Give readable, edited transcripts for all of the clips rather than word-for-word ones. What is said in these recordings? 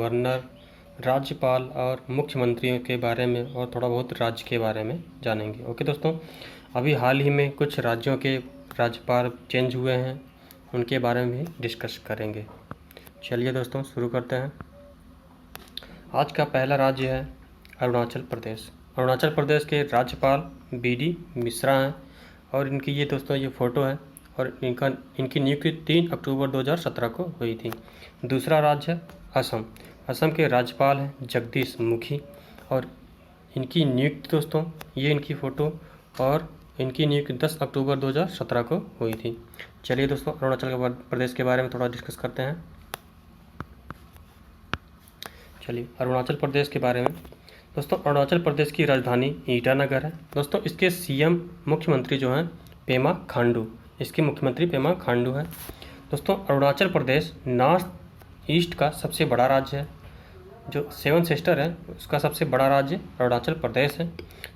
Governor, राज्यपाल और मुख्यमंत्रियों के बारे में और थोड़ा बहुत राज्य के बारे में जानेंगे। ओके दोस्तों, अभी हाल ही में कुछ राज्यों के राज्यपाल चेंज हुए हैं, उनके बारे में भी डिस्कस करेंगे। चलिए दोस्तों शुरू करते हैं। आज का पहला राज्य है अरुणाचल प्रदेश। अरुणाचल प्रदेश के राज्यपाल BD मिश्रा हैं और इनकी ये दोस्तों ये फ़ोटो है और इनकी नियुक्ति 3 अक्टूबर 2017 को हुई थी। दूसरा राज्य है असम। असम के राज्यपाल हैं जगदीश मुखी और इनकी नियुक्ति दोस्तों ये इनकी फ़ोटो और इनकी नियुक्ति 10 अक्टूबर 2017 को हुई थी। चलिए दोस्तों अरुणाचल प्रदेश के बारे में थोड़ा डिस्कस करते हैं। चलिए अरुणाचल प्रदेश के बारे में दोस्तों, अरुणाचल प्रदेश की राजधानी ईटानगर है। दोस्तों इसके CM मुख्यमंत्री जो हैं पेमा खांडू, इसके मुख्यमंत्री पेमा खांडू है। दोस्तों अरुणाचल प्रदेश नॉर्थ ईस्ट का सबसे बड़ा राज्य है, जो 7 सिस्टर है उसका सबसे बड़ा राज्य अरुणाचल प्रदेश है।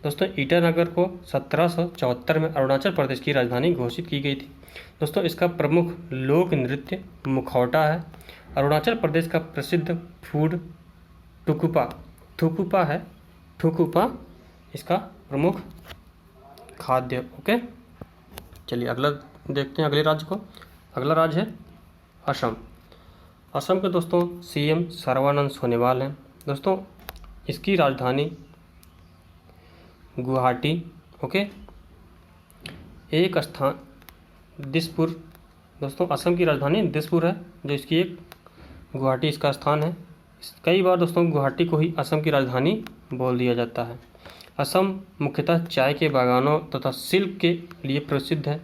दोस्तों ईटानगर को 1774 में अरुणाचल प्रदेश की राजधानी घोषित की गई थी। दोस्तों इसका प्रमुख लोक नृत्य मुखौटा है। अरुणाचल प्रदेश का प्रसिद्ध फूड थुकुपा है। थुकुपा इसका प्रमुख खाद्य। ओके, चलिए अगला देखते हैं अगले राज्य को। अगला राज्य है असम। असम के दोस्तों CM सर्बानंद सोनोवाल हैं। दोस्तों इसकी राजधानी गुवाहाटी, ओके, एक स्थान दिसपुर। दोस्तों असम की राजधानी दिसपुर है, जो इसकी एक गुवाहाटी इसका स्थान है। कई बार दोस्तों गुवाहाटी को ही असम की राजधानी बोल दिया जाता है। असम मुख्यतः चाय के बागानों तथा सिल्क के लिए प्रसिद्ध है।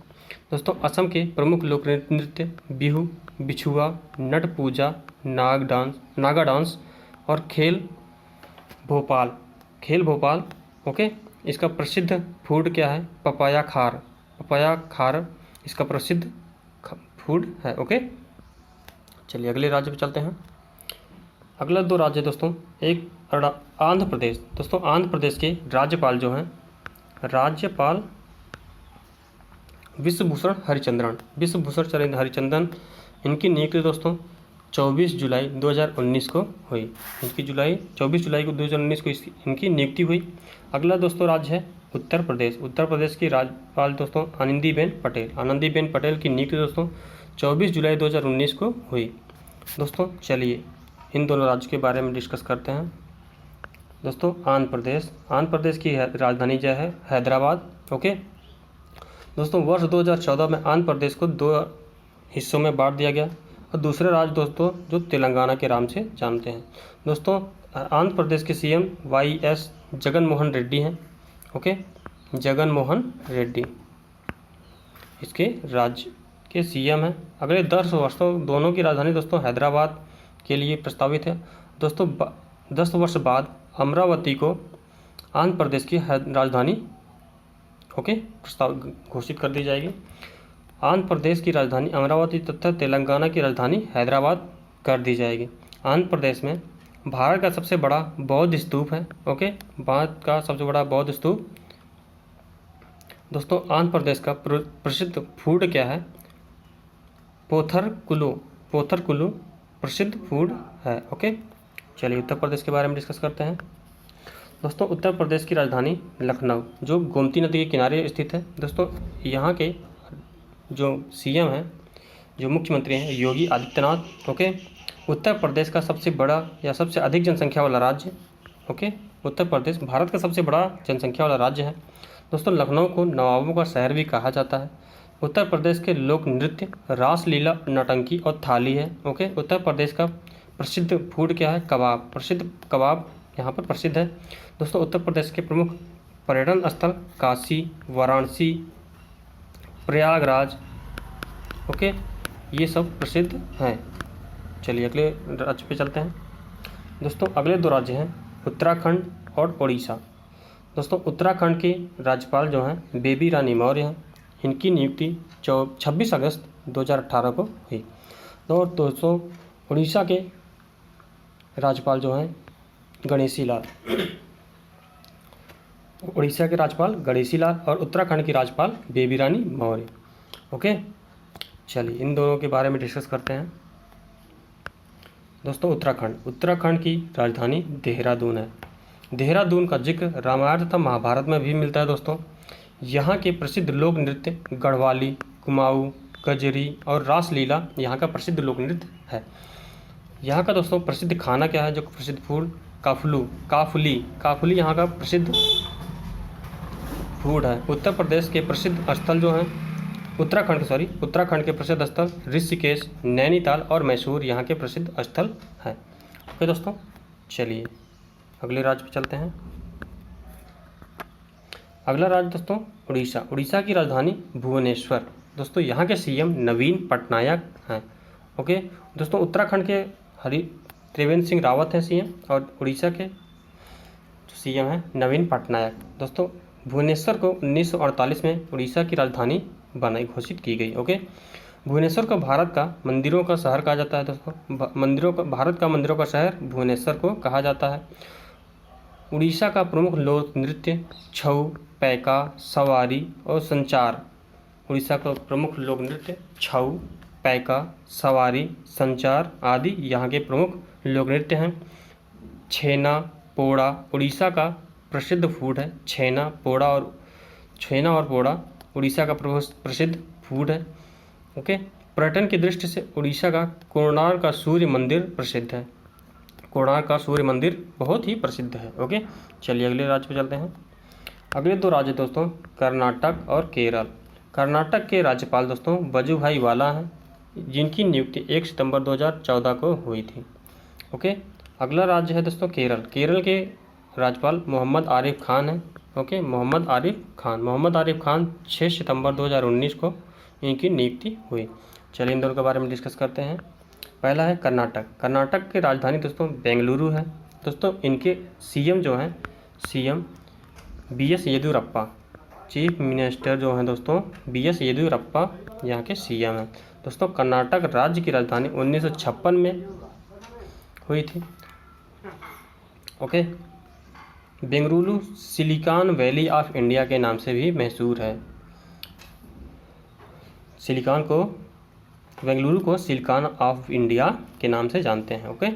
दोस्तों असम के प्रमुख लोक नृत्य बिहू, बिछुआ, नट पूजा, नागा डांस और खेल भोपाल। ओके, इसका प्रसिद्ध फूड क्या है? पपाया खार इसका प्रसिद्ध फूड है। ओके, चलिए अगले राज्य पे चलते हैं। अगला 2 राज्य दोस्तों, एक आंध्र प्रदेश। दोस्तों आंध्र प्रदेश के राज्यपाल जो हैं राज्यपाल विश्वभूषण हरिचंदन, इनकी नियुक्ति दोस्तों 24 जुलाई 2019 को हुई। इनकी 24 जुलाई को 2019 को इनकी नियुक्ति हुई। अगला दोस्तों राज्य है उत्तर प्रदेश। उत्तर प्रदेश की राज्यपाल दोस्तों आनंदीबेन पटेल की नियुक्ति दोस्तों 24 जुलाई 2019 को हुई। दोस्तों चलिए इन दोनों राज्यों के बारे में डिस्कस करते हैं। दोस्तों आंध्र प्रदेश की राजधानी जो है हैदराबाद। ओके, दोस्तों वर्ष 2014 में आंध्र प्रदेश को 2 हिस्सों में बांट दिया गया और दूसरे राज्य दोस्तों जो तेलंगाना के नाम से जानते हैं। दोस्तों आंध्र प्रदेश के CM YS जगन मोहन रेड्डी हैं। ओके, जगन मोहन रेड्डी इसके राज्य के CM हैं। अगले 10 वर्षों दोनों की राजधानी दोस्तों हैदराबाद के लिए प्रस्तावित है। दोस्तों 10 वर्ष बाद अमरावती को आंध्र प्रदेश की राजधानी घोषित कर दी जाएगी। आंध्र प्रदेश की राजधानी अमरावती तथा तेलंगाना की राजधानी हैदराबाद कर दी जाएगी। आंध्र प्रदेश में भारत का सबसे बड़ा बौद्ध स्तूप है। ओके, भारत का सबसे बड़ा बौद्ध स्तूप। दोस्तों आंध्र प्रदेश का प्रसिद्ध फूड क्या है? पोथरकुलू प्रसिद्ध फूड है। ओके, चलिए उत्तर प्रदेश के बारे में डिस्कस करते हैं। दोस्तों उत्तर प्रदेश की राजधानी लखनऊ, जो गोमती नदी के किनारे स्थित है। दोस्तों यहाँ के जो CM हैं, जो मुख्यमंत्री हैं योगी आदित्यनाथ। ओके, उत्तर प्रदेश का सबसे बड़ा या सबसे अधिक जनसंख्या वाला राज्य। ओके, उत्तर प्रदेश भारत का सबसे बड़ा जनसंख्या वाला राज्य है। दोस्तों लखनऊ को नवाबों का शहर भी कहा जाता है। उत्तर प्रदेश के लोक नृत्य रासलीला, नौटंकी और थाली है। ओके, उत्तर प्रदेश का प्रसिद्ध फूड क्या है? कबाब यहाँ पर प्रसिद्ध है। दोस्तों उत्तर प्रदेश के प्रमुख पर्यटन स्थल काशी, वाराणसी, प्रयागराज, ओके, ये सब प्रसिद्ध हैं। चलिए अगले राज्य पे चलते हैं। दोस्तों अगले 2 राज्य हैं उत्तराखंड और उड़ीसा। दोस्तों उत्तराखंड के राज्यपाल जो हैं बेबी रानी मौर्य हैं। इनकी नियुक्ति 26 अगस्त 2018 को हुई। और दोस्तों उड़ीसा के राज्यपाल जो हैं गणेशी लाल, उड़ीसा के राज्यपाल गणेशी लाल और उत्तराखंड की राज्यपाल बेबी रानी मौर्य। ओके, चलिए इन दोनों के बारे में डिस्कस करते हैं। दोस्तों उत्तराखंड की राजधानी देहरादून है। देहरादून का जिक्र रामायण तथा महाभारत में भी मिलता है दोस्तों। यहाँ के प्रसिद्ध लोक नृत्य गढ़वाली, कुमाऊँ, कजरी और रासलीला यहाँ का प्रसिद्ध लोक नृत्य है। यहाँ का दोस्तों प्रसिद्ध खाना क्या है, जो प्रसिद्ध फूड काफुली यहाँ का प्रसिद्ध फूड है। उत्तर प्रदेश के प्रसिद्ध स्थल जो हैं उत्तराखंड के प्रसिद्ध स्थल ऋषिकेश, नैनीताल और मैसूर यहाँ के प्रसिद्ध स्थल हैं। ओके दोस्तों, चलिए अगले राज्य पे चलते हैं। अगला राज्य दोस्तों उड़ीसा की राजधानी भुवनेश्वर। दोस्तों यहाँ के सीएम नवीन पटनायक हैं। ओके दोस्तों, उत्तराखंड के त्रिवेंद्र सिंह रावत हैं सीएम, और उड़ीसा के जो सीएम हैं नवीन पटनायक। दोस्तों भुवनेश्वर को 1948 में उड़ीसा की राजधानी घोषित की गई। ओके, भुवनेश्वर को भारत का मंदिरों का शहर कहा जाता है दोस्तों। भारत का मंदिरों का शहर भुवनेश्वर को कहा जाता है। उड़ीसा का प्रमुख लोक नृत्य छऊ, पैका, सवारी और संचार। उड़ीसा का प्रमुख लोक नृत्य छऊ, पैका, सवारी, संचार आदि यहाँ के प्रमुख लोक नृत्य हैं। छेना पोड़ा उड़ीसा का प्रसिद्ध फूड है। छेना और पोड़ा उड़ीसा का प्रसिद्ध फूड है। ओके, पर्यटन की दृष्टि से उड़ीसा का कोणार्क का सूर्य मंदिर प्रसिद्ध है। कोणार्क का सूर्य मंदिर बहुत ही प्रसिद्ध है। ओके, चलिए अगले राज्य पे चलते हैं। अगले दो राज्य दोस्तों कर्नाटक और केरल। कर्नाटक के राज्यपाल दोस्तों वजुभाई वाला हैं, जिनकी नियुक्ति 1 सितंबर 2014 को हुई थी। ओके, अगला राज्य है दोस्तों केरल के राज्यपाल मोहम्मद आरिफ खान हैं। ओके, मोहम्मद आरिफ खान 6 सितंबर 2019 को इनकी नियुक्ति हुई। चलिए इन दोनों के बारे में डिस्कस करते हैं। पहला है कर्नाटक की राजधानी दोस्तों बेंगलुरु है। दोस्तों इनके सीएम जो हैं CM BS Yediyurappa, chief minister जो हैं दोस्तों BS येदियुरप्पा यहाँ के सीएम हैं। दोस्तों कर्नाटक राज्य की राजधानी 1956 में हुई थी। Okay, Bengaluru silicon valley of India के नाम से भी मशहूर है। बेंगलुरु को सिलिकॉन ऑफ इंडिया के नाम से जानते हैं। ओके,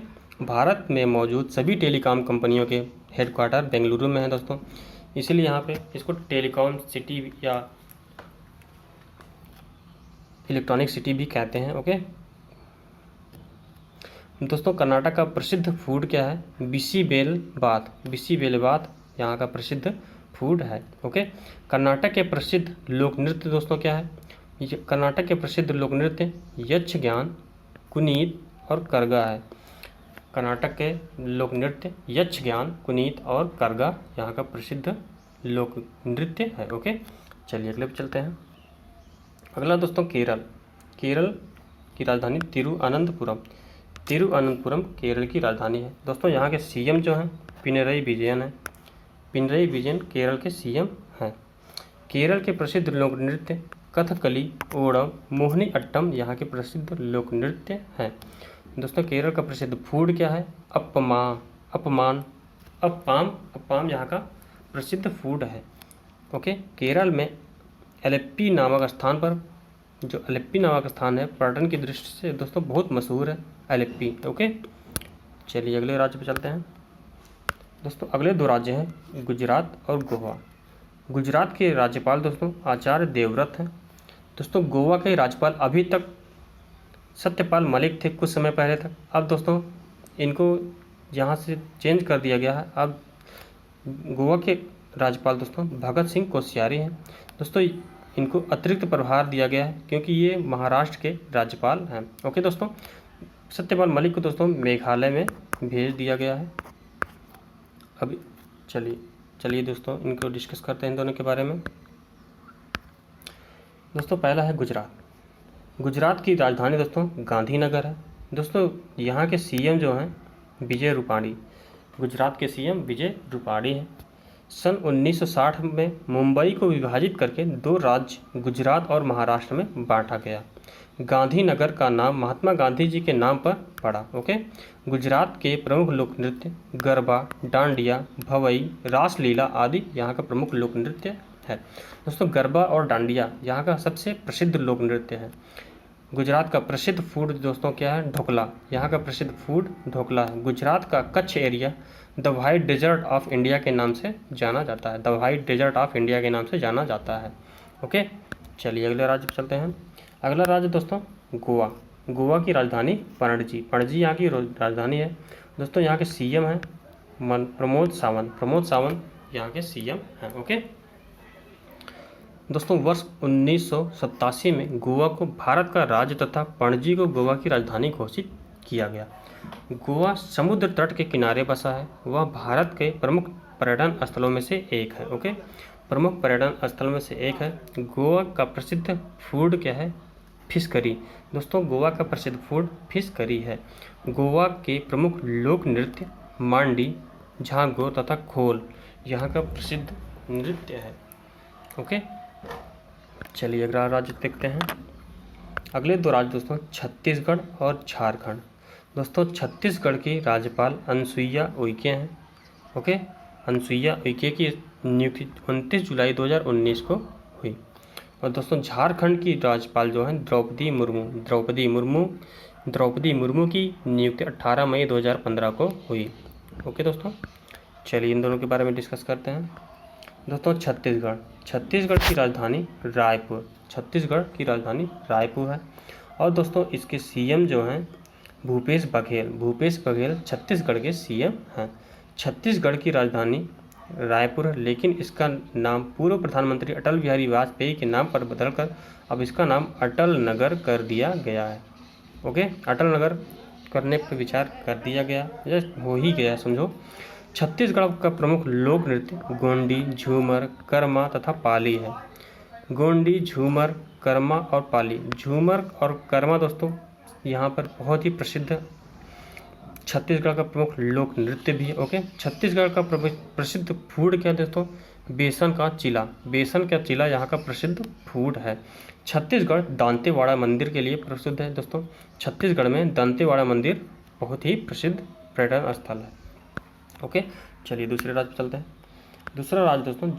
भारत में मौजूद सभी टेलीकॉम कंपनियों के हेडक्वार्टर बेंगलुरु में हैं दोस्तों, इसलिए यहाँ पे इसको टेलीकॉम सिटी या इलेक्ट्रॉनिक सिटी भी कहते हैं। ओके दोस्तों, कर्नाटक का प्रसिद्ध फूड क्या है? बिसीबेलेबात यहाँ का प्रसिद्ध फूड है। ओके, कर्नाटक के प्रसिद्ध लोक नृत्य दोस्तों क्या है? कर्नाटक के प्रसिद्ध लोक नृत्य यक्षगान, कुनीत और करगा है। कर्नाटक के लोक नृत्य यक्षगान, कुनीत और करगा यहाँ का प्रसिद्ध लोक नृत्य है। ओके, चलिए अगले पे चलते हैं। अगला दोस्तों केरल की राजधानी तिरुअनंतपुरम केरल की राजधानी है। दोस्तों यहाँ के सीएम जो हैं पिनरई विजयन है। पिनरई विजयन केरल के सीएम हैं। केरल के प्रसिद्ध लोक नृत्य कथकली, ओणम, मोहिनी अट्टम यहाँ के प्रसिद्ध लोक नृत्य हैं। दोस्तों केरल का प्रसिद्ध फूड क्या है? अप्पाम यहाँ का प्रसिद्ध फूड है। ओके, केरल में अलेप्पी नामक स्थान है, पर्यटन की दृष्टि से दोस्तों बहुत मशहूर है अलेप्पी। ओके, चलिए अगले राज्य पे चलते हैं। दोस्तों अगले दो राज्य हैं गुजरात और गोवा। गुजरात के राज्यपाल दोस्तों आचार्य देवव्रत हैं। दोस्तों गोवा के राज्यपाल अभी तक सत्यपाल मलिक थे कुछ समय पहले तक, अब दोस्तों इनको यहाँ से चेंज कर दिया गया है। अब गोवा के राज्यपाल दोस्तों भगत सिंह कोश्यारी हैं। दोस्तों इनको अतिरिक्त प्रभार दिया गया है क्योंकि ये महाराष्ट्र के राज्यपाल हैं। ओके दोस्तों, सत्यपाल मलिक को दोस्तों मेघालय में भेज दिया गया है। अभी चलिए दोस्तों इनको डिस्कस करते हैं इन दोनों के बारे में। दोस्तों पहला है गुजरात की राजधानी दोस्तों गांधीनगर है। दोस्तों यहाँ के सीएम जो हैं विजय रूपाणी, गुजरात के सीएम विजय रूपाणी हैं। सन 1960 में मुंबई को विभाजित करके दो राज्य गुजरात और महाराष्ट्र में बांटा गया। गांधीनगर का नाम महात्मा गांधी जी के नाम पर पड़ा। ओके, गुजरात के प्रमुख लोक नृत्य गरबा, डांडिया, भवई, रासलीला आदि यहाँ का प्रमुख लोक नृत्य है। दोस्तों गरबा और डांडिया यहाँ का सबसे प्रसिद्ध लोक नृत्य है। गुजरात का प्रसिद्ध फूड दोस्तों क्या है? ढोकला। यहाँ का प्रसिद्ध फूड ढोकला है। गुजरात का Kutch area the white desert of India के नाम से जाना जाता है। The white desert of India के नाम से जाना जाता है। ओके, चलिए अगले राज्य पर चलते हैं। अगला राज्य दोस्तों गोवा। गोवा की राजधानी पणजी। पणजी यहाँ की राजधानी है। दोस्तों यहाँ के सीएम हैं प्रमोद सावंत। प्रमोद सावंत यहाँ के सीएम हैं। ओके दोस्तों, वर्ष 1987 में गोवा को भारत का राज्य तथा पणजी को गोवा की राजधानी घोषित किया गया। गोवा समुद्र तट के किनारे बसा है। वह भारत के प्रमुख पर्यटन स्थलों में से एक है। ओके, प्रमुख पर्यटन स्थल में से एक है। गोवा का प्रसिद्ध फूड क्या है? Fish curry. दोस्तों गोवा का प्रसिद्ध फूड फिश करी है। गोवा के प्रमुख लोक नृत्य मांडी, झांगो तथा खोल यहाँ का प्रसिद्ध नृत्य है। ओके, चलिए अगला राज्य देखते हैं। अगले दो राज्य दोस्तों छत्तीसगढ़ और झारखंड। दोस्तों छत्तीसगढ़ की राज्यपाल अनुसुईया उइके हैं। ओके, अनुसुईया उइके की नियुक्ति 29 जुलाई 2019 को हुई। और दोस्तों झारखंड की राज्यपाल जो हैं द्रौपदी मुर्मू। द्रौपदी मुर्मू की नियुक्ति 18 मई 2015 को हुई। ओके दोस्तों, चलिए इन दोनों के बारे में डिस्कस करते हैं। दोस्तों छत्तीसगढ़ की राजधानी रायपुर। छत्तीसगढ़ की राजधानी रायपुर है। और दोस्तों इसके सीएम जो हैं भूपेश बघेल छत्तीसगढ़ के सीएम हैं। छत्तीसगढ़ की राजधानी रायपुर है, लेकिन इसका नाम पूर्व प्रधानमंत्री अटल बिहारी वाजपेयी के नाम पर बदलकर अब इसका नाम अटल नगर कर दिया गया है। ओके, अटल नगर करने पर विचार कर दिया गया, जस्ट हो ही गया समझो। छत्तीसगढ़ का प्रमुख लोक नृत्य गोंडी, झूमर, कर्मा तथा पाली है। गोंडी, झूमर, कर्मा और पाली। झूमर और कर्मा दोस्तों यहाँ पर बहुत ही प्रसिद्ध छत्तीसगढ़ का प्रमुख लोक नृत्य भी है। ओके, छत्तीसगढ़ का प्रसिद्ध फूड क्या है दोस्तों? बेसन का चिला यहाँ का प्रसिद्ध फूड है। छत्तीसगढ़ दांतेवाड़ा मंदिर के लिए प्रसिद्ध है। दोस्तों छत्तीसगढ़ में दांतेवाड़ा मंदिर बहुत ही प्रसिद्ध पर्यटन स्थल है। ओके, चलिए दूसरे राज्य पर चलते हैं। दूसरा राज्य दोस्तों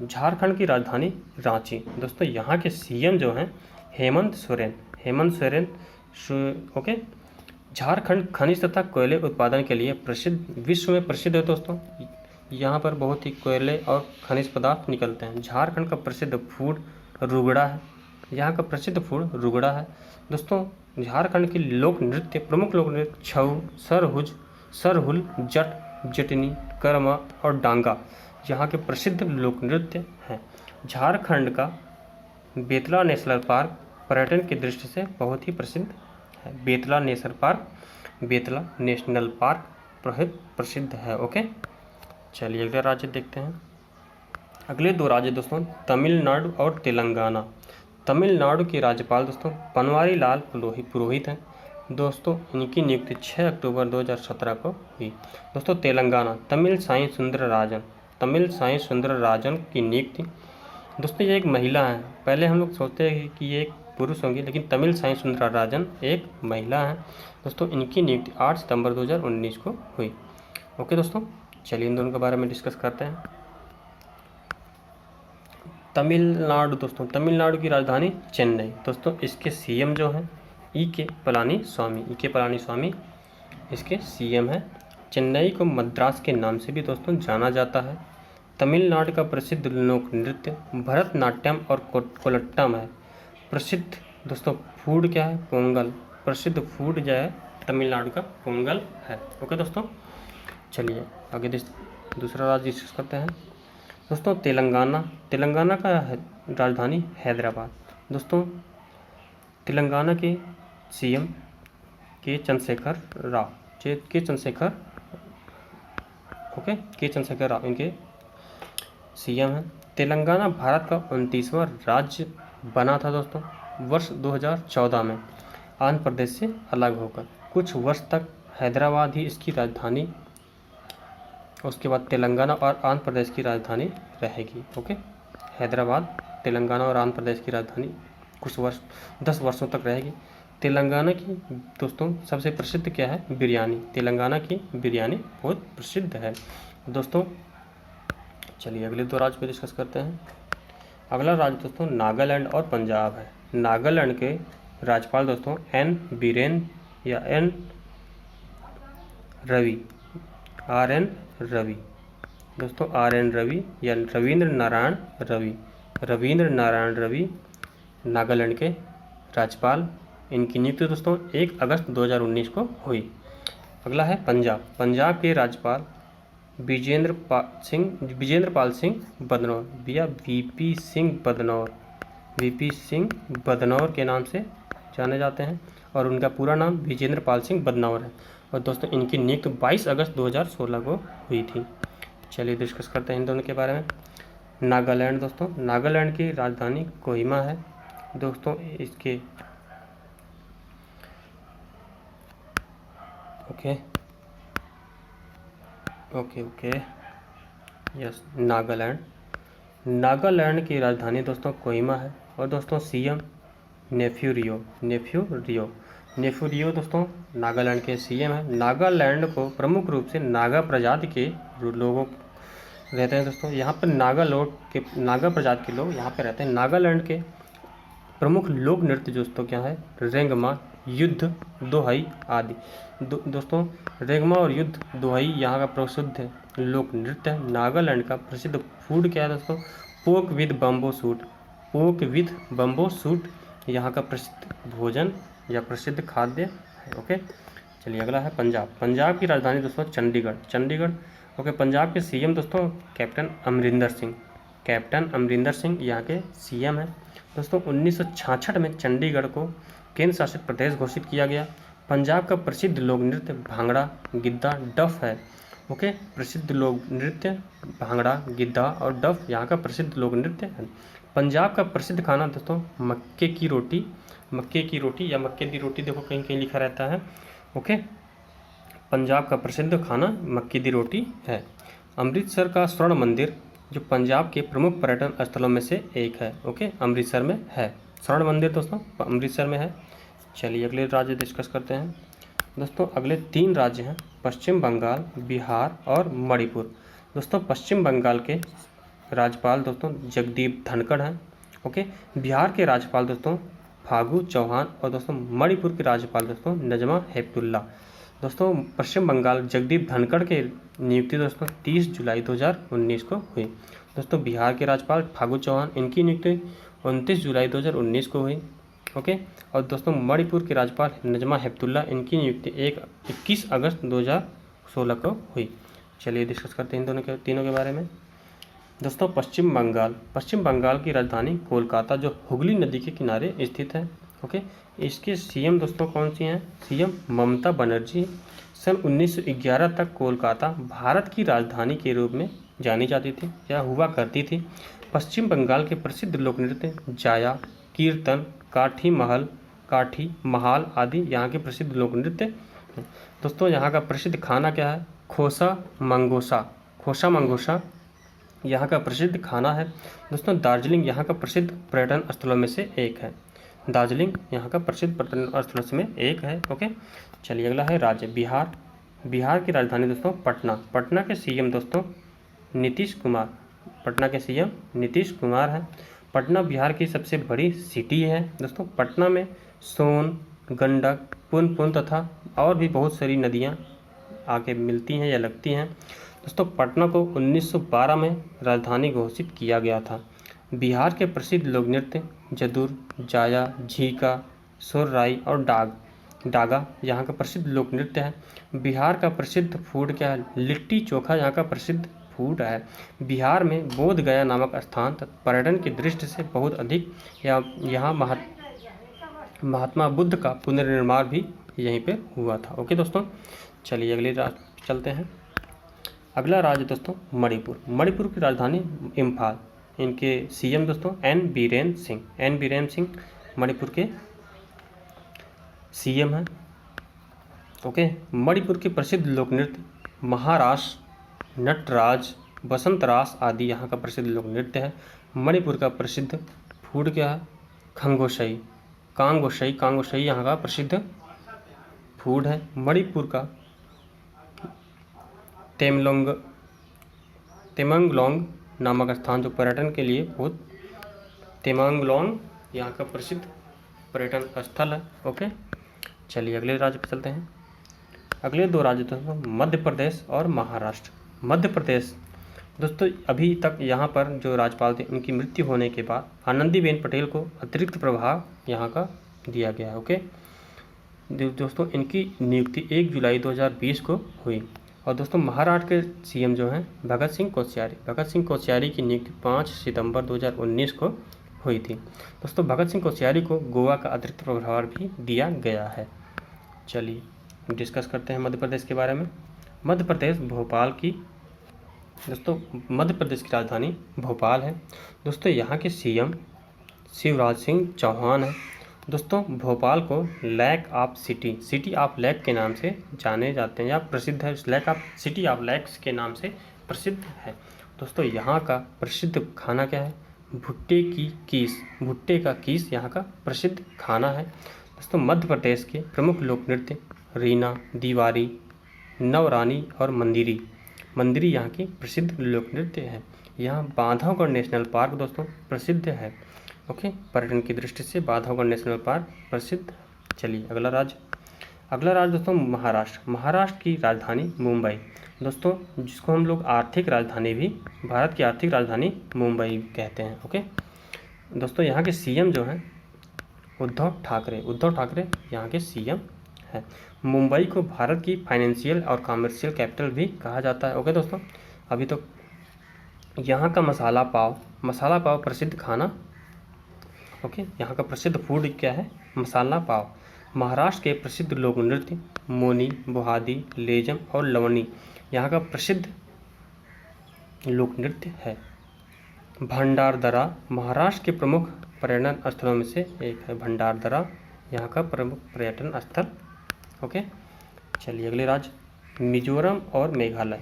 झारखंड की राजधानी रांची। दोस्तों यहाँ के सीएम जो हैं हेमंत सोरेन। ओके, झारखंड खनिज तथा कोयले उत्पादन के लिए विश्व में प्रसिद्ध है। दोस्तों यहाँ पर बहुत ही कोयले और खनिज पदार्थ निकलते हैं। झारखंड का प्रसिद्ध फूड रुगड़ा है। यहाँ का प्रसिद्ध फूड रुगड़ा है। दोस्तों झारखंड की प्रमुख लोक नृत्य छऊ, सरहुल, जटनी, कर्मा और डांगा यहाँ के प्रसिद्ध लोक नृत्य हैं। झारखंड का बेतला नेशनल पार्क पर्यटन की दृष्टि से बहुत ही प्रसिद्ध है। बेतला नेशनल पार्क बहुत प्रसिद्ध है। ओके, चलिए अगले राज्य देखते हैं। अगले दो राज्य दोस्तों तमिलनाडु और तेलंगाना। तमिलनाडु के राज्यपाल दोस्तों बनवारी लाल पुरोहित हैं। दोस्तों इनकी नियुक्ति 6 अक्टूबर 2017 को हुई। दोस्तों तेलंगाना तमिल साई सुंदरराजन की नियुक्ति। दोस्तों ये एक महिला है। पहले हम लोग सोचते हैं कि ये एक पुरुष होंगे, लेकिन तमिल साई सुंदरराजन एक महिला है। दोस्तों इनकी नियुक्ति 8 सितंबर 2019 को हुई। ओके दोस्तों, चलिए इन दोनों के बारे में डिस्कस करते हैं। तमिलनाडु की राजधानी चेन्नई। दोस्तों इसके सीएम जो हैं ई के पलानी स्वामी इसके सीएम हैं। चेन्नई को मद्रास के नाम से भी दोस्तों जाना जाता है। तमिलनाडु का प्रसिद्ध लोक नृत्य भरतनाट्यम और कोलट्टम है। प्रसिद्ध दोस्तों फूड क्या है? पोंगल। प्रसिद्ध फूड जो है तमिलनाडु का पोंगल है। ओके दोस्तों, चलिए आगे दूसरा राज्य डिस्कस करते हैं। दोस्तों तेलंगाना का राजधानी हैदराबाद। दोस्तों तेलंगाना के सीएम के चंद्रशेखर राव इनके सीएम हैं। तेलंगाना भारत का 29वां राज्य बना था दोस्तों वर्ष 2014 में आंध्र प्रदेश से अलग होकर। कुछ वर्ष तक हैदराबाद ही इसकी राजधानी, उसके बाद तेलंगाना और आंध्र प्रदेश की राजधानी रहेगी। ओके, हैदराबाद तेलंगाना और आंध्र प्रदेश की राजधानी कुछ 10 वर्षों तक रहेगी। तेलंगाना की दोस्तों सबसे प्रसिद्ध क्या है? बिरयानी। तेलंगाना की बिरयानी बहुत प्रसिद्ध है। दोस्तों चलिए अगले दो राज्य पे डिस्कस करते हैं। अगला राज्य दोस्तों नागालैंड और पंजाब है। नागालैंड के राज्यपाल दोस्तों एन बीरेन या N Ravi, R N Ravi दोस्तों, आर एन रवि या रविंद्र नारायण रवि, रविंद्र नारायण रवि नागालैंड के राज्यपाल। इनकी नियुक्ति दोस्तों 1 अगस्त 2019 को हुई। अगला है पंजाब। पंजाब के राज्यपाल विजेंद्र पाल सिंह बदनौर या वीपी सिंह बदनौर, वीपी सिंह बदनौर के नाम से जाने जाते हैं और उनका पूरा नाम विजेंद्र पाल सिंह बदनौर है। और दोस्तों इनकी नियुक्ति 22 अगस्त 2016 को हुई थी। चलिए डिस्कस करते हैं इन दोनों के बारे में। नागालैंड दोस्तों, नागालैंड की राजधानी कोहिमा है दोस्तों। इसके ओके यस, नागालैंड की राजधानी दोस्तों कोहिमा है। और दोस्तों सीएम नेफ्यू रियो दोस्तों नागालैंड के सीएम है। नागालैंड को प्रमुख रूप से नागा प्रजाति के लोगों रहते हैं दोस्तों। यहाँ पर नागा प्रजाति के लोग यहाँ पे रहते हैं। नागालैंड के प्रमुख लोक नृत्य दोस्तों क्या है? रेंगमा, युद्ध, दोहई आदि। दोस्तों रेंगमा और युद्ध, दोहई यहाँ का प्रसिद्ध लोक नृत्य है। नागालैंड का प्रसिद्ध फूड क्या है दोस्तों? पोक विद बम्बो सूट यहाँ का प्रसिद्ध भोजन या प्रसिद्ध खाद्य है। ओके, चलिए अगला है पंजाब। पंजाब की राजधानी दोस्तों चंडीगढ़। ओके, पंजाब के सीएम दोस्तों कैप्टन अमरिंदर सिंह यहाँ के सीएम हैं दोस्तों। 1966 में चंडीगढ़ को केंद्र शासित प्रदेश घोषित किया गया। पंजाब का प्रसिद्ध लोक नृत्य भांगड़ा, गिद्धा, डफ है। ओके, प्रसिद्ध लोक नृत्य भांगड़ा, गिद्धा और डफ यहाँ का प्रसिद्ध लोक नृत्य है। पंजाब का प्रसिद्ध खाना दोस्तों मक्के की रोटी या मक्के दी रोटी, देखो कहीं कहीं लिखा रहता है। ओके, पंजाब का प्रसिद्ध खाना मक्के दी रोटी है। अमृतसर का स्वर्ण मंदिर जो पंजाब के प्रमुख पर्यटन स्थलों में से एक है। ओके, अमृतसर में है स्वर्ण मंदिर दोस्तों, अमृतसर में है। चलिए अगले राज्य डिस्कस करते हैं दोस्तों। अगले 3 राज्य हैं पश्चिम बंगाल, बिहार और मणिपुर। दोस्तों पश्चिम बंगाल के राज्यपाल दोस्तों जगदीप धनखड़ हैं। ओके, बिहार के राज्यपाल दोस्तों फागू चौहान और दोस्तों मणिपुर के राज्यपाल दोस्तों नजमा हेपतुल्ला। दोस्तों पश्चिम बंगाल जगदीप धनखड़ के नियुक्ति दोस्तों 30 जुलाई 2019 को हुई। दोस्तों बिहार के राज्यपाल फागू चौहान, इनकी नियुक्ति 29 जुलाई 2019 को हुई। ओके, और दोस्तों मणिपुर के राज्यपाल नजमा हेपतुल्ला, इनकी नियुक्ति 21 अगस्त 2016 को हुई। चलिए डिस्कस करते हैं इन तीनों के बारे में दोस्तों। पश्चिम बंगाल की राजधानी कोलकाता जो हुगली नदी के किनारे स्थित है। ओके, इसके सीएम दोस्तों कौन सी हैं? सीएम ममता बनर्जी। सन 1911 तक कोलकाता भारत की राजधानी के रूप में जानी जाती थी या हुआ करती थी। पश्चिम बंगाल के प्रसिद्ध लोक नृत्य जाया, कीर्तन, काठी महाल आदि यहाँ के प्रसिद्ध लोक नृत्य। दोस्तों यहाँ का प्रसिद्ध खाना क्या है? खोसा मंगोसा यहाँ का प्रसिद्ध खाना है। दोस्तों दार्जिलिंग यहाँ का प्रसिद्ध पर्यटन स्थलों में से एक है। ओके, चलिए अगला है राज्य बिहार की राजधानी दोस्तों पटना के सीएम दोस्तों नीतीश कुमार है। पटना बिहार की सबसे बड़ी सिटी है दोस्तों। पटना में सोन, गंडक, पुनपुन तथा और भी बहुत सारी नदियाँ आके मिलती हैं या लगती हैं। दोस्तों पटना को 1912 में राजधानी घोषित किया गया था। बिहार के प्रसिद्ध लोक नृत्य जदुर, जाया, झीका, सोरराई और डागा यहाँ का प्रसिद्ध लोक नृत्य है। बिहार का प्रसिद्ध फूड क्या है? लिट्टी चोखा यहाँ का प्रसिद्ध फूड है। बिहार में बोध गया नामक स्थान पर्यटन की दृष्टि से बहुत अधिक, यहाँ महात्मा बुद्ध का पुनर्निर्माण भी यहीं पे हुआ था। ओके दोस्तों, चलिए अगले राज्य चलते हैं। अगला राज्य दोस्तों मणिपुर की राजधानी इम्फाल। इनके सीएम दोस्तों एन बीरेन सिंह मणिपुर के सीएम हैं। ओके, मणिपुर के प्रसिद्ध लोक नृत्य महारास, नटराज, बसंत रास आदि यहाँ का प्रसिद्ध लोक नृत्य है। मणिपुर का प्रसिद्ध फूड क्या है? कांगोशई यहाँ का प्रसिद्ध फूड है। मणिपुर का तेमंगलोंग नामक स्थान जो पर्यटन के लिए बहुत, तेमांगलोंग यहाँ का प्रसिद्ध पर्यटन स्थल है। ओके, चलिए अगले राज्य पर चलते हैं। अगले दो राज्य दोस्तों मध्य प्रदेश और महाराष्ट्र। मध्य प्रदेश दोस्तों अभी तक यहाँ पर जो राज्यपाल थे उनकी मृत्यु होने के बाद आनंदीबेन पटेल को अतिरिक्त प्रभार यहाँ का दिया गया है। ओके दोस्तों, इनकी नियुक्ति 1 जुलाई 2020 को हुई। और दोस्तों महाराष्ट्र के सीएम जो हैं भगत सिंह कोश्यारी। भगत सिंह कोश्यारी की नियुक्ति 5 सितंबर 2019 को हुई थी। दोस्तों भगत सिंह कोश्यारी को गोवा का अतिरिक्त प्रभार भी दिया गया है। चलिए डिस्कस करते हैं मध्य प्रदेश के बारे में। मध्य प्रदेश भोपाल की दोस्तों मध्य प्रदेश की राजधानी भोपाल है। दोस्तों यहाँ के सीएम शिवराज सिंह चौहान है। दोस्तों भोपाल को lake of city of lake के नाम से जाने जाते हैं या प्रसिद्ध है। सिटी ऑफ लैक्स के नाम से प्रसिद्ध है। दोस्तों यहाँ का प्रसिद्ध खाना क्या है? भुट्टे का कीस यहाँ का प्रसिद्ध खाना है। दोस्तों मध्य प्रदेश के प्रमुख लोक नृत्य रीना, दीवारी, नवरानी और मंदिरी यहाँ की प्रसिद्ध लोक नृत्य है। यहाँ बांधवगढ़ नेशनल पार्क दोस्तों प्रसिद्ध है। ओके, पर्यटन की दृष्टि से बांधवगढ़ नेशनल पार्क प्रसिद्ध। चलिए अगला राज्य दोस्तों महाराष्ट्र की राजधानी मुंबई। दोस्तों जिसको हम लोग आर्थिक राजधानी भी, भारत की आर्थिक राजधानी मुंबई कहते हैं। ओके दोस्तों यहाँ के सीएम जो हैं उद्धव ठाकरे यहाँ के सीएम हैं। मुंबई को भारत की फाइनेंशियल और कमर्शियल कैपिटल भी कहा जाता है। ओके दोस्तों, अभी तो यहाँ का मसाला पाव प्रसिद्ध खाना। ओके, यहाँ का प्रसिद्ध फूड क्या है? मसाला पाव। महाराष्ट्र के प्रसिद्ध लोक नृत्य मोनी, बोहादी, लेजम और लवनी यहाँ का प्रसिद्ध लोक नृत्य है। भंडारदरा महाराष्ट्र के प्रमुख पर्यटन स्थलों में से एक है। भंडारदरा यहाँ का प्रमुख पर्यटन स्थल। ओके, चलिए अगले राज्य मिजोरम और मेघालय।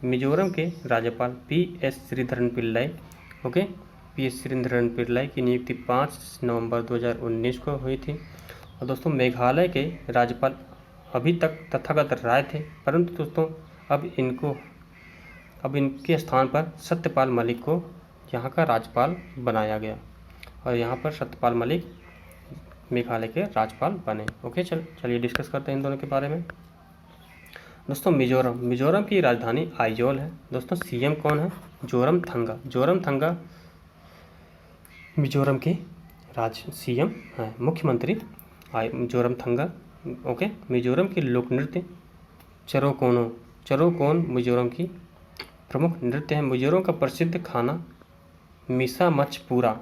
मिजोरम के राज्यपाल P S. Sreedharan Pillai. Okay, P S. Sreedharan Pillai की नियुक्ति 5 नवंबर 2019 को हुई थी। और दोस्तों मेघालय के राज्यपाल अभी तक तथागत राय थे, परंतु दोस्तों अब इनके स्थान पर सत्यपाल मलिक को यहाँ का राज्यपाल बनाया गया और यहाँ पर सत्यपाल मलिक मेघालय के राज्यपाल बने। ओके, चलिए डिस्कस करते हैं इन दोनों के बारे में। दोस्तों मिजोरम की राजधानी आइजोल है। दोस्तों सीएम कौन है? जोरमथंगा मिजोरम के सीएम हैं, मुख्यमंत्री जोरमथंगा। ओके, मिजोरम के लोक नृत्य चरोकोन मिजोरम की प्रमुख नृत्य है। मिजोरम का प्रसिद्ध खाना मिसा मचपोरा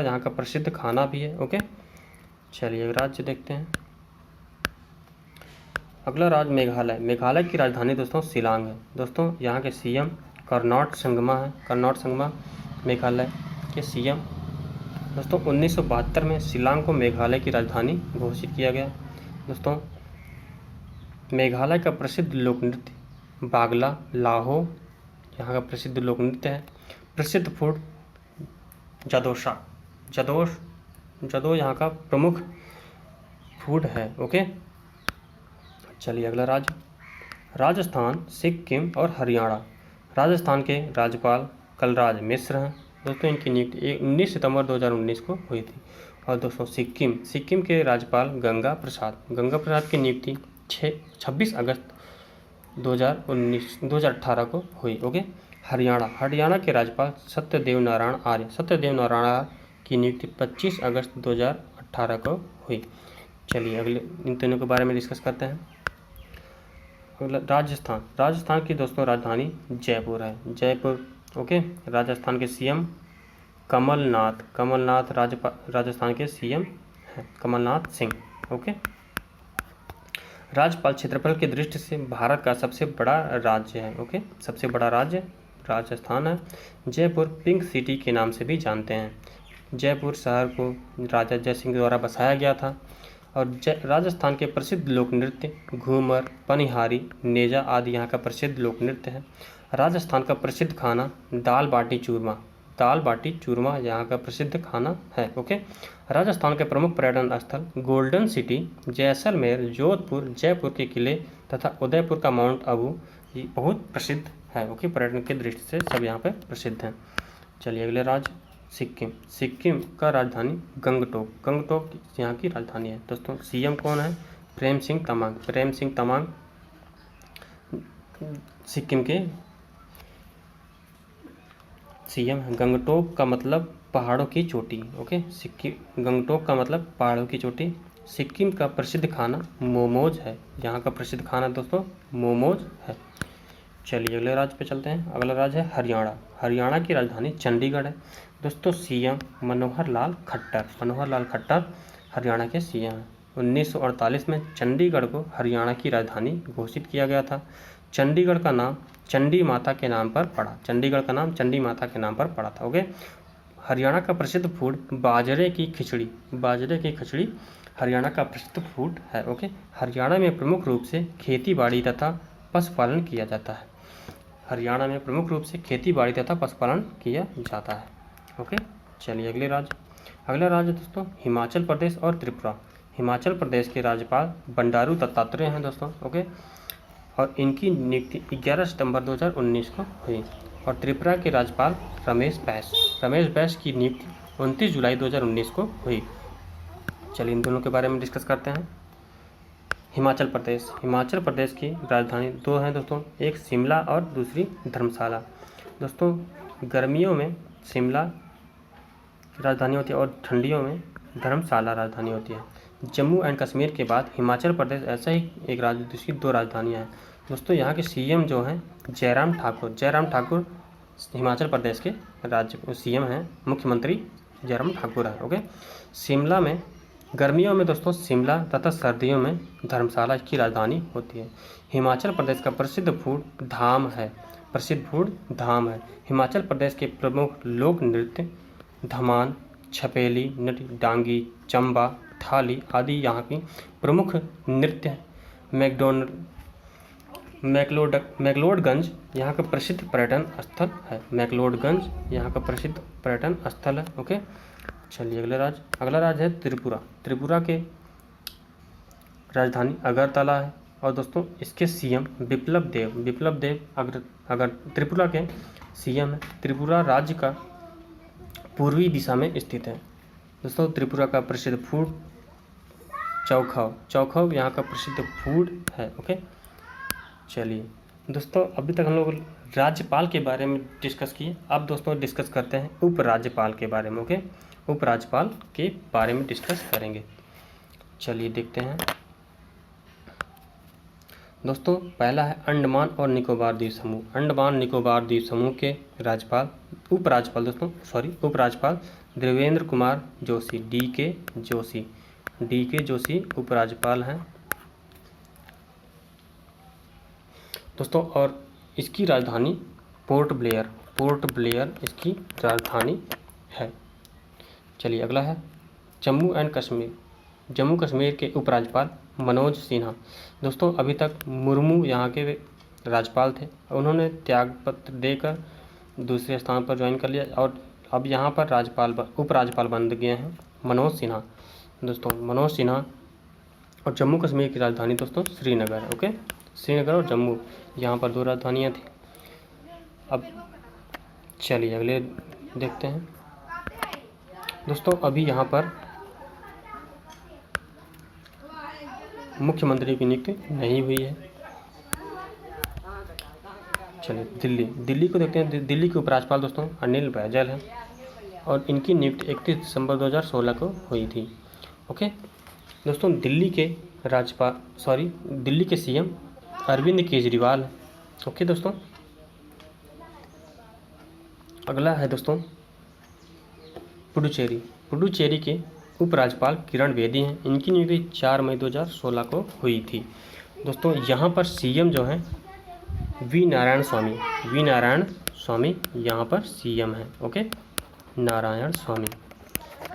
यहाँ का प्रसिद्ध खाना भी है। ओके, चलिए राज्य देखते हैं। अगला राज्य मेघालय की राजधानी दोस्तों शिलांग है। दोस्तों यहाँ के सीएम कर्नाट संगमा मेघालय के सीएम। दोस्तों 1972 में शिलांग को मेघालय की राजधानी घोषित किया गया। दोस्तों मेघालय का प्रसिद्ध लोक नृत्य बागला लाहो यहाँ का प्रसिद्ध लोक नृत्य है। प्रसिद्ध फूड जदो यहाँ का प्रमुख फूड है। ओके, चलिए अगला राज्य राजस्थान, सिक्किम और हरियाणा। राजस्थान के राज्यपाल कलराज मिश्र हैं। दोस्तों इनकी नियुक्ति 19 सितंबर 2019 को हुई थी। और दोस्तों सिक्किम के राज्यपाल गंगा प्रसाद की नियुक्ति 26 अगस्त 2018 को हुई। ओके, हरियाणा के राज्यपाल सत्यदेव नारायण आर्य की नियुक्ति 25 अगस्त 2018 को हुई। चलिए अगले इन तीनों के बारे में डिस्कस करते हैं। राजस्थान की दोस्तों राजधानी जयपुर है। ओके, राजस्थान के सीएम कमलनाथ राजस्थान के सीएम हैं कमलनाथ सिंह। ओके, राज्यपाल क्षेत्रफल की दृष्टि से भारत का सबसे बड़ा राज्य है। ओके, सबसे बड़ा राज्य राजस्थान है। जयपुर पिंक सिटी के नाम से भी जानते हैं। जयपुर शहर को राजा जय सिंह द्वारा बसाया गया था। और राजस्थान के प्रसिद्ध लोक नृत्य घूमर, पनिहारी, नेजा आदि यहाँ का प्रसिद्ध लोक नृत्य है। राजस्थान का प्रसिद्ध खाना दाल बाटी चूरमा यहाँ का प्रसिद्ध खाना है। ओके, राजस्थान के प्रमुख पर्यटन स्थल गोल्डन सिटी, जैसलमेर, जोधपुर, जयपुर के किले तथा उदयपुर का माउंट आबू ये बहुत प्रसिद्ध है। ओके, पर्यटन की दृष्टि से सब यहाँ पे प्रसिद्ध हैं। चलिए अगले राज्य सिक्किम। सिक्किम का राजधानी गंगटोक। गंगटोक यहाँ की राजधानी है दोस्तों। सीएम कौन है? प्रेम सिंह तमांग। प्रेम सिंह तमांग सिक्किम के सीएम है। गंगटोक का मतलब पहाड़ों की चोटी। ओके, सिक्किम, गंगटोक का मतलब पहाड़ों की चोटी। सिक्किम का प्रसिद्ध खाना मोमोज है। यहाँ का प्रसिद्ध खाना दोस्तों मोमोज है। चलिए अगले राज्य पे चलते हैं। अगला राज्य है हरियाणा। हरियाणा की राजधानी चंडीगढ़ है दोस्तों। सीएम मनोहर लाल खट्टर। मनोहर लाल खट्टर हरियाणा के सीएम हैं। 1948 में चंडीगढ़ को हरियाणा की राजधानी घोषित किया गया था। चंडीगढ़ का नाम चंडी माता के नाम पर पड़ा। चंडीगढ़ का नाम चंडी माता के नाम पर पड़ा था। ओके, हरियाणा का प्रसिद्ध फूड बाजरे की खिचड़ी। बाजरे की खिचड़ी हरियाणा का प्रसिद्ध फूड है। ओके, हरियाणा में प्रमुख रूप से खेती बाड़ी तथा पशुपालन किया जाता है। हरियाणा में प्रमुख रूप से खेती बाड़ी तथा पशुपालन किया जाता है। ओके, चलिए अगले राज्य। अगला राज्य दोस्तों हिमाचल प्रदेश और त्रिपुरा। हिमाचल प्रदेश के राज्यपाल बंडारू दत्तात्रेय हैं दोस्तों। ओके, और इनकी नियुक्ति 11 सितंबर 2019 को हुई। और त्रिपुरा के राज्यपाल रमेश बैस। रमेश बैस की नियुक्ति 29 जुलाई 2019 को हुई। चलिए इन दोनों के बारे में डिस्कस करते हैं। हिमाचल प्रदेश। हिमाचल प्रदेश की राजधानी दो हैं दोस्तों, एक शिमला और दूसरी धर्मशाला। दोस्तों गर्मियों में शिमला राजधानी होती है और ठंडियों में धर्मशाला राजधानी होती है। जम्मू एंड कश्मीर के बाद हिमाचल प्रदेश ऐसा ही एक राज्य जिसकी दो राजधानियां हैं दोस्तों। यहाँ के सीएम जो हैं जयराम ठाकुर। जयराम ठाकुर हिमाचल प्रदेश के राज्य सीएम हैं, मुख्यमंत्री जयराम ठाकुर है। ओके, शिमला में गर्मियों में दोस्तों शिमला तथा सर्दियों में धर्मशाला की राजधानी होती है। हिमाचल प्रदेश का प्रसिद्ध फूड धाम है। प्रसिद्ध फूड धाम है। हिमाचल प्रदेश के प्रमुख लोक नृत्य धमान, छपेली नृत्य, डांगी, चंबा, थाली आदि यहाँ की प्रमुख नृत्य हैं। मैक्लोडगंज यहाँ का प्रसिद्ध पर्यटन स्थल है। मैक्लोडगंज यहाँ का प्रसिद्ध पर्यटन स्थल है। ओके, चलिए अगला राज्य है त्रिपुरा। त्रिपुरा के राजधानी अगरतला है और दोस्तों इसके सीएम बिप्लब देव। बिप्लब देव अगर त्रिपुरा के सीएम है। त्रिपुरा राज्य का पूर्वी दिशा में स्थित है दोस्तों। त्रिपुरा का प्रसिद्ध फूड चौखव। चौखव यहाँ का प्रसिद्ध फूड है। ओके, चलिए दोस्तों अभी तक हम लोग राज्यपाल के बारे में डिस्कस किए। अब दोस्तों डिस्कस करते हैं उपराज्यपाल के बारे में। ओके, उपराज्यपाल के बारे में डिस्कस करेंगे। चलिए देखते हैं दोस्तों। पहला है अंडमान और निकोबार द्वीप समूह। अंडमान निकोबार द्वीप समूह के राज्यपाल उपराज्यपाल देवेंद्र कुमार जोशी। डी के जोशी उपराज्यपाल हैं दोस्तों। और इसकी राजधानी पोर्ट ब्लेयर इसकी राजधानी है। चलिए अगला है जम्मू एंड कश्मीर। जम्मू कश्मीर के उपराज्यपाल मनोज सिन्हा। दोस्तों अभी तक मुर्मू यहाँ के राज्यपाल थे, उन्होंने त्यागपत्र देकर दूसरे स्थान पर ज्वाइन कर लिया और अब यहाँ पर उपराज्यपाल बन गए हैं मनोज सिन्हा। दोस्तों मनोज सिन्हा और जम्मू कश्मीर की राजधानी दोस्तों श्रीनगर है। ओके, श्रीनगर और जम्मू यहाँ पर दो राजधानियाँ थी। अब चलिए अगले देखते हैं दोस्तों। अभी यहाँ पर मुख्यमंत्री की नियुक्ति नहीं हुई है। चलिए दिल्ली को देखते हैं। दिल्ली के उपराज्यपाल दोस्तों अनिल बैजल हैं और इनकी नियुक्ति 31 दिसंबर 2016 को हुई थी। ओके दोस्तों, दिल्ली के सीएम अरविंद केजरीवाल हैं। ओके दोस्तों, अगला है दोस्तों पुडुचेरी के उपराज्यपाल किरण बेदी हैं। इनकी नियुक्ति 4 मई 2016 को हुई थी। दोस्तों यहाँ पर सीएम जो हैं वी नारायण स्वामी यहाँ पर सीएम हैं। ओके,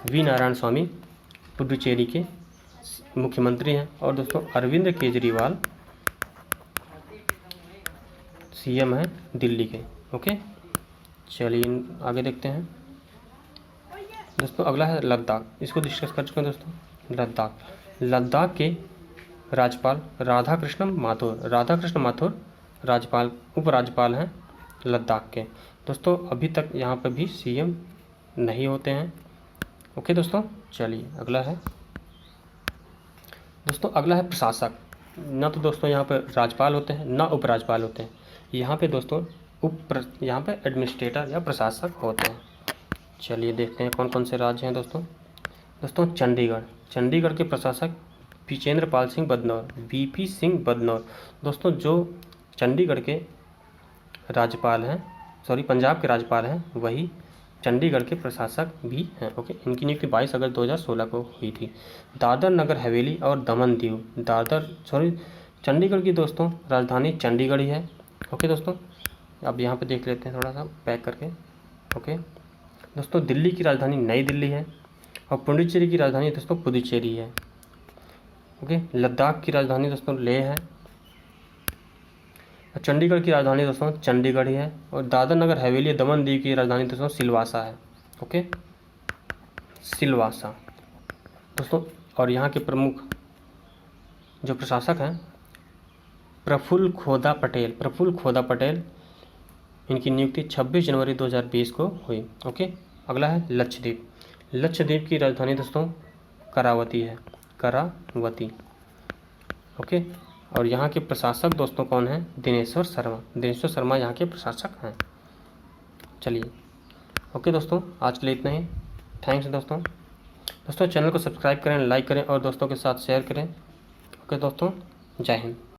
वी नारायण स्वामी पुडुचेरी के मुख्यमंत्री हैं और दोस्तों अरविंद केजरीवाल सीएम हैं दिल्ली के। ओके, चलिए आगे देखते हैं दोस्तों। अगला है लद्दाख। इसको डिस्कस कर चुके हैं दोस्तों। लद्दाख के राज्यपाल राधाकृष्ण माथुर उपराज्यपाल हैं लद्दाख के। दोस्तों अभी तक यहाँ पर भी सीएम नहीं होते हैं। ओके दोस्तों, चलिए अगला है दोस्तों, अगला है प्रशासक। ना तो दोस्तों यहाँ पर राज्यपाल होते हैं, ना उपराज्यपाल होते हैं। यहाँ पे दोस्तों यहाँ पे एडमिनिस्ट्रेटर या प्रशासक होते हैं। चलिए देखते हैं कौन कौन से राज्य हैं दोस्तों। दोस्तों चंडीगढ़ के प्रशासक विजेंद्र पाल सिंह बदनौर, बीपी सिंह बदनौर। दोस्तों जो चंडीगढ़ के राज्यपाल हैं, सॉरी पंजाब के राज्यपाल हैं, वही चंडीगढ़ के प्रशासक भी हैं। ओके, इनकी नियुक्ति 22 अगस्त 2016 को हुई थी। दादर नगर हवेली और दमन दीव, चंडीगढ़ की दोस्तों राजधानी चंडीगढ़ ही है। ओके दोस्तों, अब यहाँ पे देख लेते हैं थोड़ा सा पैक करके। ओके दोस्तों, दिल्ली की राजधानी नई दिल्ली है और पुडुचेरी की राजधानी दोस्तों पुदुचेरी है। ओके, लद्दाख की राजधानी दोस्तों लेह है। चंडीगढ़ की राजधानी दोस्तों चंडीगढ़ ही है और दादर नगर हवेली दमन दीव की राजधानी दोस्तों सिलवासा है। ओके, सिलवासा दोस्तों। और यहाँ के प्रमुख जो प्रशासक हैं प्रफुल्ल खोदा पटेल, इनकी नियुक्ति 26 जनवरी 2020 को हुई। ओके, अगला है लक्षद्वीप की राजधानी दोस्तों करावती है, करावती। ओके, और यहाँ के प्रशासक दोस्तों कौन हैं? दिनेश्वर शर्मा यहाँ के प्रशासक हैं। चलिए ओके दोस्तों, आज के लिए इतना ही। थैंक्स दोस्तों चैनल को सब्सक्राइब करें, लाइक करें और दोस्तों के साथ शेयर करें। ओके दोस्तों, जय हिंद।